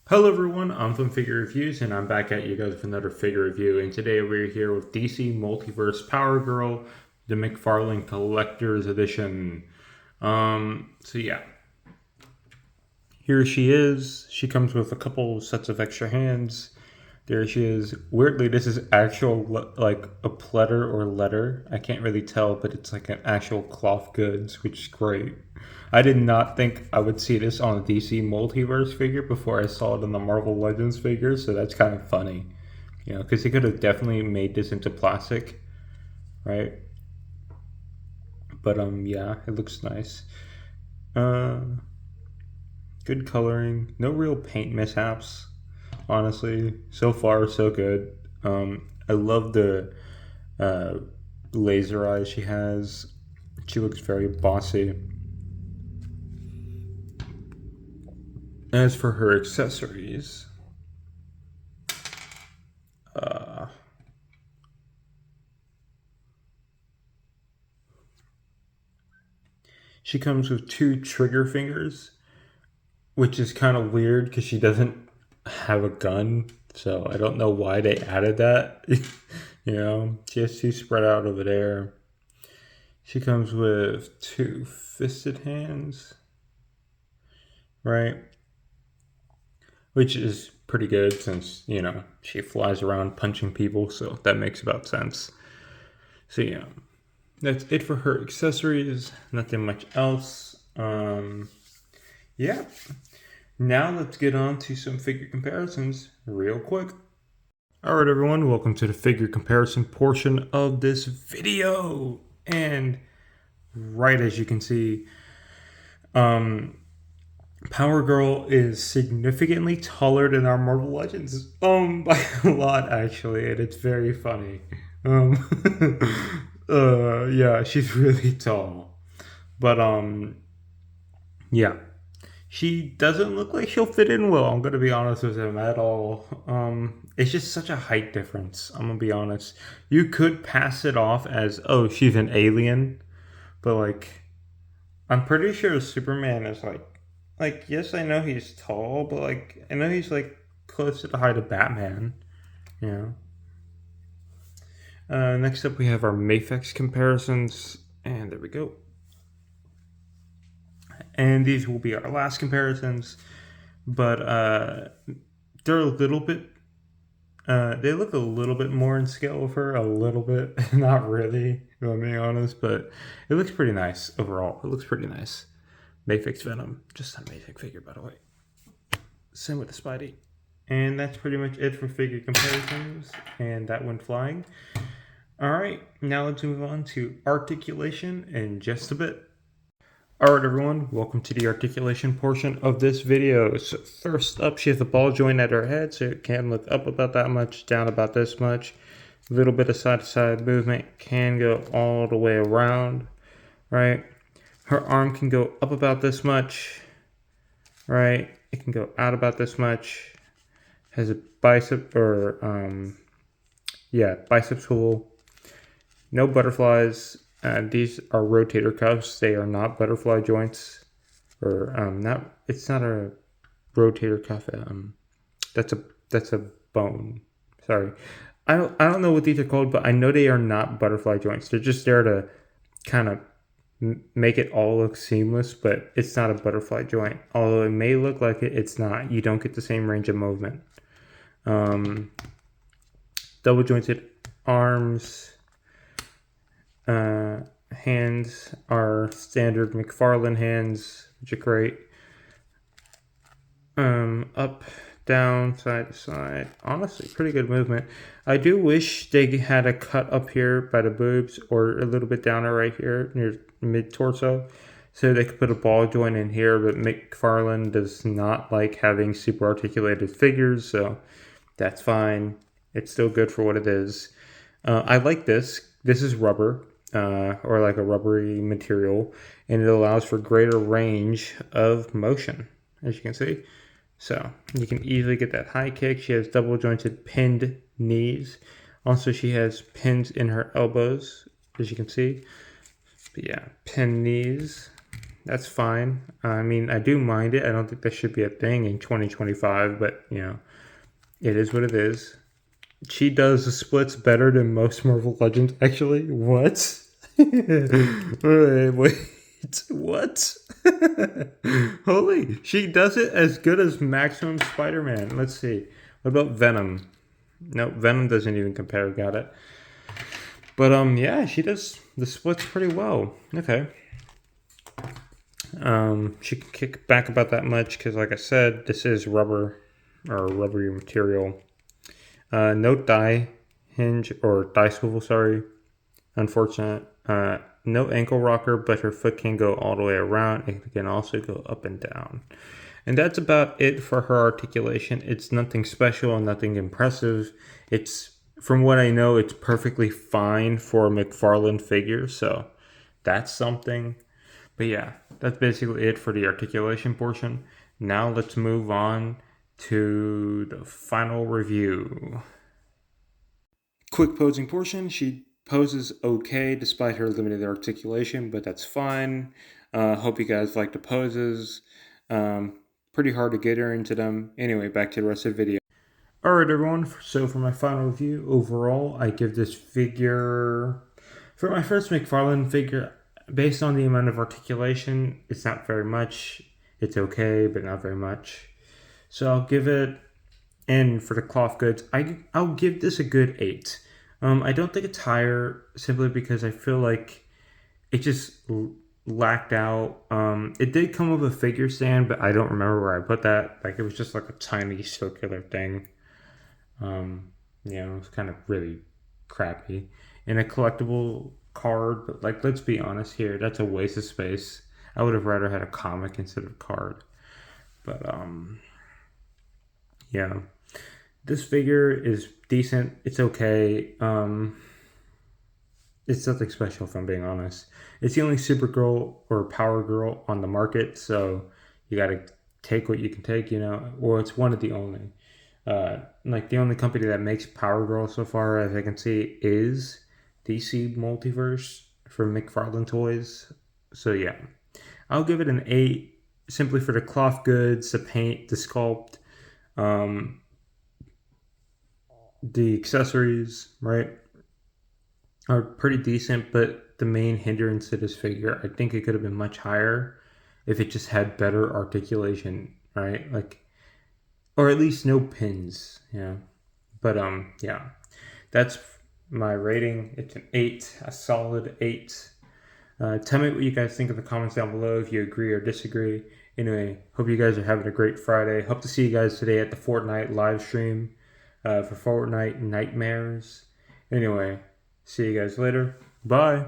Hello everyone, I'm from Figure Reviews and I'm back at you guys with another figure review, and today we're here with DC Multiverse Power Girl, the McFarlane Collector's Edition. So yeah, here she is. She comes with a couple sets of extra hands. There she is. Weirdly, this is actual like a pletter or letter. I can't really tell, but it's like an actual cloth goods, which is great. I did not think I would see this on a DC Multiverse figure before I saw it on the Marvel Legends figure, so that's kind of funny. You know, because they could have definitely made this into plastic, right? But yeah, it looks nice. Uh, Good coloring. No real paint mishaps, honestly. So far, so good. I love the uh, laser eyes she has. She looks very bossy. As for her accessories, uh, she comes with two trigger fingers, which is kind of weird because she doesn't have a gun. So I don't know why they added that. You know, just she's spread out over there. She comes with two fisted hands, right? Which is pretty good since, you know, she flies around punching people, so that makes about sense. So yeah, that's it for her accessories. Nothing much else. Yeah. Now let's get on to some figure comparisons real quick. Alright everyone, welcome to the figure comparison portion of this video. And right as you can see, Power Girl is significantly taller than our Marvel Legends. By a lot actually, and it's very funny. Yeah, she's really tall. But yeah. She doesn't look like she'll fit in well, I'm gonna be honest with him at all. It's just such a height difference, I'm gonna be honest. You could pass it off as, oh, she's an alien, but like, I'm pretty sure Superman is like, yes, I know he's tall, but like, I know he's like close to the height of Batman, you know? Next up, we have our Mafex comparisons, and there we go. And these will be our last comparisons, but they're a little bit. They look a little bit more in scale of her, a little bit, not really, if I'm being honest, but it looks pretty nice overall. It looks pretty nice. Mayfix Venom, just an amazing figure, by the way. Same with the Spidey. And that's pretty much it for figure comparisons, and that went flying. All right, now let's move on to articulation in just a bit. Alright everyone, welcome to the articulation portion of this video. So first up, she has a ball joint at her head, so it can look up about that much, down about this much. A little bit of side-to-side movement, can go all the way around, right? Her arm can go up about this much, right? It can go out about this much. Has a bicep, or, bicep tool. No butterflies. These are rotator cuffs. They are not butterfly joints, or not. It's not a rotator cuff. That's a bone. Sorry, I don't know what these are called, but I know they are not butterfly joints. They're just there to kind of make it all look seamless, but it's not a butterfly joint. Although it may look like it, it's not. You don't get the same range of movement. Double jointed arms. Hands are standard McFarlane hands, which are great. Up, down, side to side. Honestly, pretty good movement. I do wish they had a cut up here by the boobs, or a little bit down right here near mid torso, so they could put a ball joint in here. But McFarlane does not like having super articulated figures, so that's fine. It's still good for what it is. I like this. This is rubber. Or like a rubbery material, and it allows for greater range of motion, as you can see. So you can easily get that high kick. She has double jointed pinned knees. Also, she has pins in her elbows, as you can see. But yeah, pinned knees. That's fine. I mean, I do mind it. I don't think that should be a thing in 2025, but it is what it is. She does the splits better than most Marvel Legends, actually. What? Wait, what? Holy, she does it as good as Maximum Spider-Man. Let's see. What about Venom? No, Venom doesn't even compare. Got it. But yeah, she does the splits pretty well. Okay. She can kick back about that much because, like I said, this is rubber or rubbery material. No die hinge or die swivel. Sorry, unfortunate. No ankle rocker, but her foot can go all the way around. It can also go up and down. And that's about it for her articulation. It's nothing special and nothing impressive. It's, from what I know, it's perfectly fine for a McFarlane figure. So that's something. But yeah, that's basically it for the articulation portion. Now let's move on to the final review. Quick posing portion. She poses okay despite her limited articulation, but that's fine. Hope you guys like the poses. Pretty hard to get her into them. Anyway, back to the rest of the video. Alright everyone, so for my final review, overall, I give this figure, for my first McFarlane figure, based on the amount of articulation, it's not very much. It's okay, but not very much. So I'll give it, and for the cloth goods, I'll give this a good 8. I don't think it's higher, simply because I feel like it just lacked out. It did come with a figure stand, but I don't remember where I put that. Like, it was just like a tiny circular thing. It was kind of really crappy. And a collectible card, but like, let's be honest here, that's a waste of space. I would have rather had a comic instead of a card. But yeah, this figure is decent. It's okay. It's nothing special, if I'm being honest. It's the only Supergirl or Power Girl on the market, so you gotta take what you can take, or it's one of the only. Like, the only company that makes Power Girl so far, as I can see, is Dcmultiverse from McFarlane Toys. So yeah, I'll give it an 8, simply for the cloth goods, the paint, the sculpt, the accessories, right, are pretty decent. But the main hindrance to this figure, I think it could have been much higher if it just had better articulation, right? Like, or at least no pins, But yeah, that's my rating. It's an 8, a solid 8. Tell me what you guys think in the comments down below, if you agree or disagree. Anyway, hope you guys are having a great Friday. Hope to see you guys today at the Fortnite live stream for Fortnite Nightmares. Anyway, see you guys later. Bye.